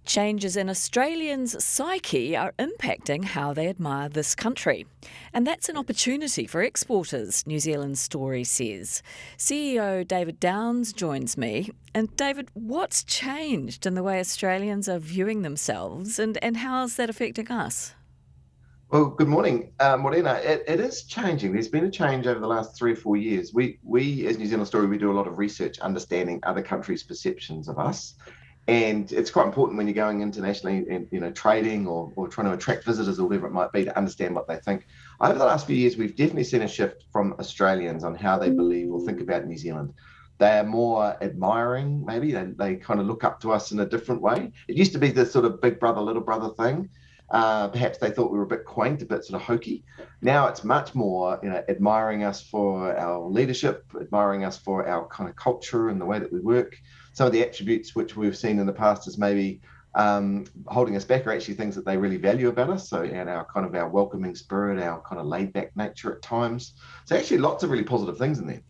Changes in Australians' psyche are impacting how they admire this country. And that's an opportunity for exporters, New Zealand Story says. CEO David Downs joins me. And David, what's changed in the way Australians are viewing themselves and how is that affecting us? Well, good morning, Morena. It is changing. There's been a change over the last 3 or 4 years. We as New Zealand Story, we do a lot of research understanding other countries' perceptions of us. And it's quite important when you're going internationally and trading or trying to attract visitors or whatever it might be to understand what they think. Over the last few years, we've definitely seen a shift from Australians on how they believe or think about New Zealand. They are more admiring, maybe. They kind of look up to us in a different way. It used to be this sort of big brother, little brother thing. Perhaps they thought we were a bit quaint, a bit sort of hokey. Now it's much more, admiring us for our leadership, admiring us for our kind of culture and the way that we work. Some of the attributes which we've seen in the past as maybe holding us back are actually things that they really value about us. So, and our kind of our welcoming spirit, our kind of laid back nature at times. So actually lots of really positive things in there.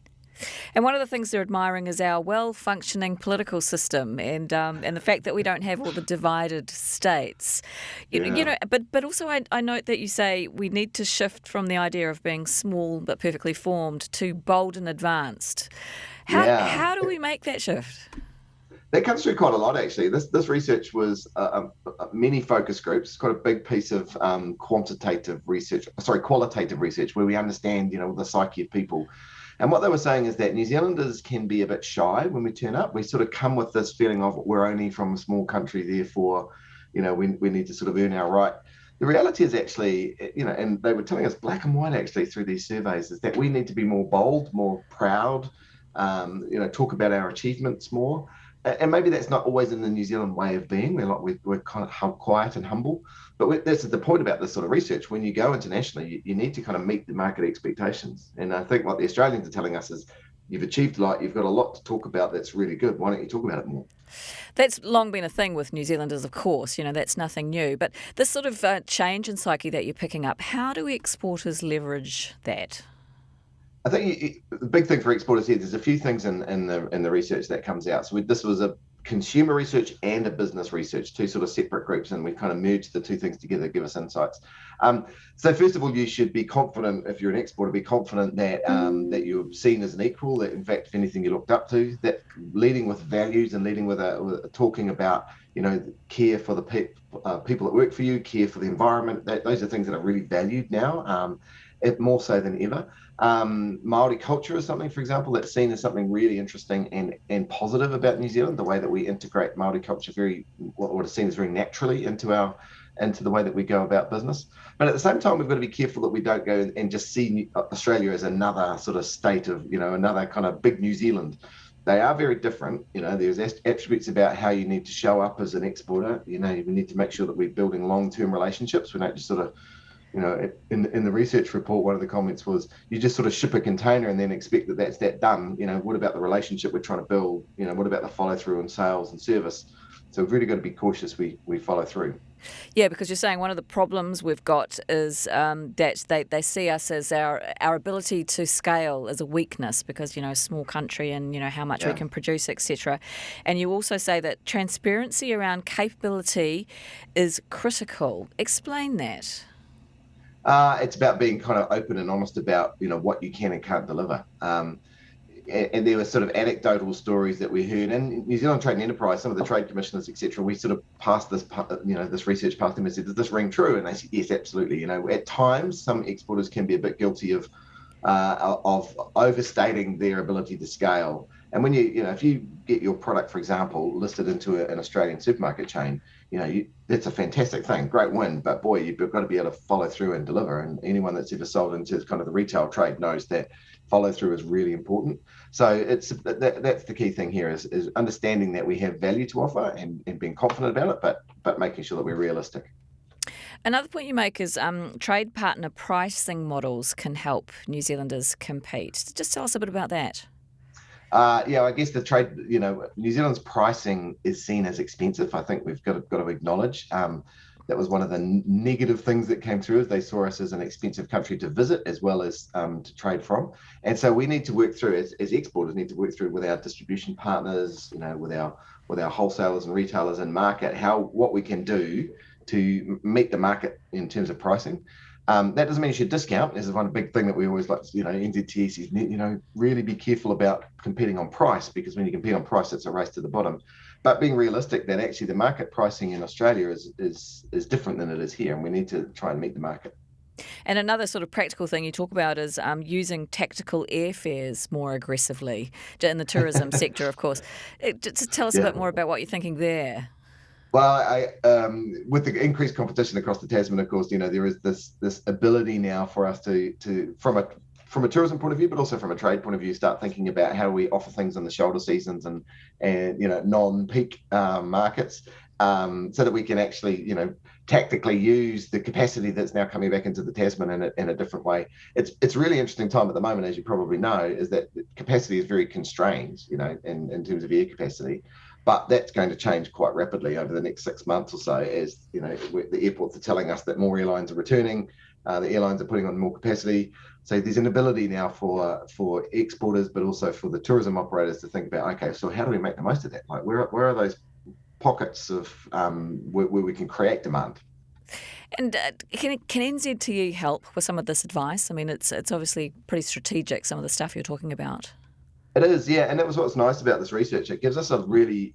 And one of the things they're admiring is our well-functioning political system and the fact that we don't have all the divided states. Yeah. But also I note that you say we need to shift from the idea of being small but perfectly formed to bold and advanced. Yeah. How do we make that shift? That comes through quite a lot, actually. This research was many focus groups. It's quite a big piece of qualitative research, where we understand, the psyche of people. And what they were saying is that New Zealanders can be a bit shy when we turn up. We sort of come with this feeling of we're only from a small country, therefore, we need to sort of earn our right. The reality is actually, and they were telling us black and white actually through these surveys, is that we need to be more bold, more proud, talk about our achievements more. And maybe that's not always in the New Zealand way of being. We're kind of quiet and humble. But that's the point about this sort of research. When you go internationally, you need to kind of meet the market expectations. And I think what the Australians are telling us is you've achieved a lot, you've got a lot to talk about that's really good. Why don't you talk about it more? That's long been a thing with New Zealanders, of course. That's nothing new. But this sort of change in psyche that you're picking up, how do exporters leverage that? I think the big thing for exporters here, there's a few things in the research that comes out. So this was a consumer research and a business research, two sort of separate groups, and we kind of merged the two things together to give us insights. So first of all, you should be confident, if you're an exporter, be confident that you're seen as an equal, that in fact, if anything, you looked up to, that leading with values and leading with talking about, care for the people that work for you, care for the environment. Those are things that are really valued now, more so than ever. Maori culture is something, for example, that's seen as something really interesting and positive about New Zealand. The way that we integrate Maori culture what is seen as very naturally into the way that we go about business. But at the same time, we've got to be careful that we don't go and just see Australia as another sort of state of, another kind of big New Zealand. They are very different. There's attributes about how you need to show up as an exporter. We need to make sure that we're building long-term relationships. We don't just sort of in the research report, one of the comments was, you just sort of ship a container and then expect that that's that done. What about the relationship we're trying to build? What about the follow through and sales and service? So we've really got to be cautious we follow through. Yeah, because you're saying one of the problems we've got is that they see us as our ability to scale as a weakness because, small country and, how much we Yeah. can produce, etc. And you also say that transparency around capability is critical. Explain that. It's about being kind of open and honest about, what you can and can't deliver. And there were sort of anecdotal stories that we heard in New Zealand Trade and Enterprise, some of the trade commissioners, etc. We sort of passed this research past them and said, does this ring true? And they said, yes, absolutely. At times, some exporters can be a bit guilty of overstating their ability to scale. And when if you get your product, for example, listed into an Australian supermarket chain, that's a fantastic thing, great win. But boy, you've got to be able to follow through and deliver. And anyone that's ever sold into kind of the retail trade knows that follow through is really important. So that's the key thing here is understanding that we have value to offer and being confident about it, but making sure that we're realistic. Another point you make is trade partner pricing models can help New Zealanders compete. Just tell us a bit about that. Yeah, I guess the trade, New Zealand's pricing is seen as expensive. I think we've got to acknowledge that was one of the negative things that came through. Is they saw us as an expensive country to visit as well as to trade from, and so we need to work through as exporters need to work through with our distribution partners, with our our wholesalers and retailers in market, what we can do to meet the market in terms of pricing. That doesn't mean you should discount. This is one big thing that we always like, NZTS is, really be careful about competing on price, because when you compete on price, it's a race to the bottom. But being realistic that actually the market pricing in Australia is different than it is here, and we need to try and meet the market. And another sort of practical thing you talk about is using tactical airfares more aggressively in the tourism sector, of course. Just tell us a Yeah. bit more about what you're thinking there. Well, with the increased competition across the Tasman, of course, there is this ability now for us to from a tourism point of view, but also from a trade point of view, start thinking about how we offer things in the shoulder seasons and non-peak markets, so that we can actually tactically use the capacity that's now coming back into the Tasman in a different way. It's really interesting time at the moment, as you probably know, is that capacity is very constrained, in terms of air capacity. But that's going to change quite rapidly over the next 6 months or so, as the airports are telling us that more airlines are returning, the airlines are putting on more capacity. So there's an ability now for exporters, but also for the tourism operators to think about, okay, so how do we make the most of that? Like, where are those pockets of where we can create demand? And can NZTE help with some of this advice? I mean, it's obviously pretty strategic, some of the stuff you're talking about. It is, yeah, and that was what's nice about this research. It gives us a really,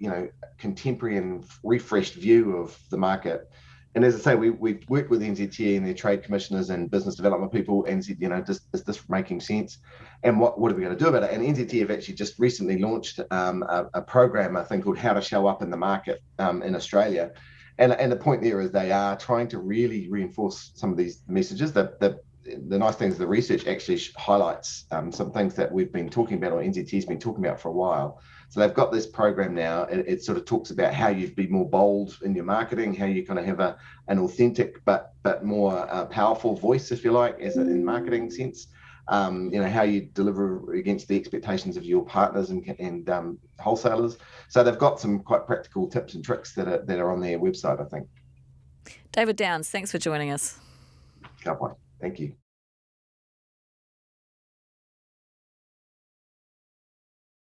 contemporary and refreshed view of the market. And as I say, we've worked with NZTA and their trade commissioners and business development people, and said, is this making sense? And what are we going to do about it? And NZTA have actually just recently launched a program, I think, called How to Show Up in the Market in Australia. And the point there is they are trying to really reinforce some of these messages. The nice thing is the research actually highlights some things that we've been talking about, or NZT's been talking about for a while. So they've got this program now. It sort of talks about how you be more bold in your marketing, how you kind of have an authentic but more powerful voice, if you like, as in marketing sense. How you deliver against the expectations of your partners and wholesalers. So they've got some quite practical tips and tricks that are on their website, I think. David Downs, thanks for joining us. Can't wait. Thank you.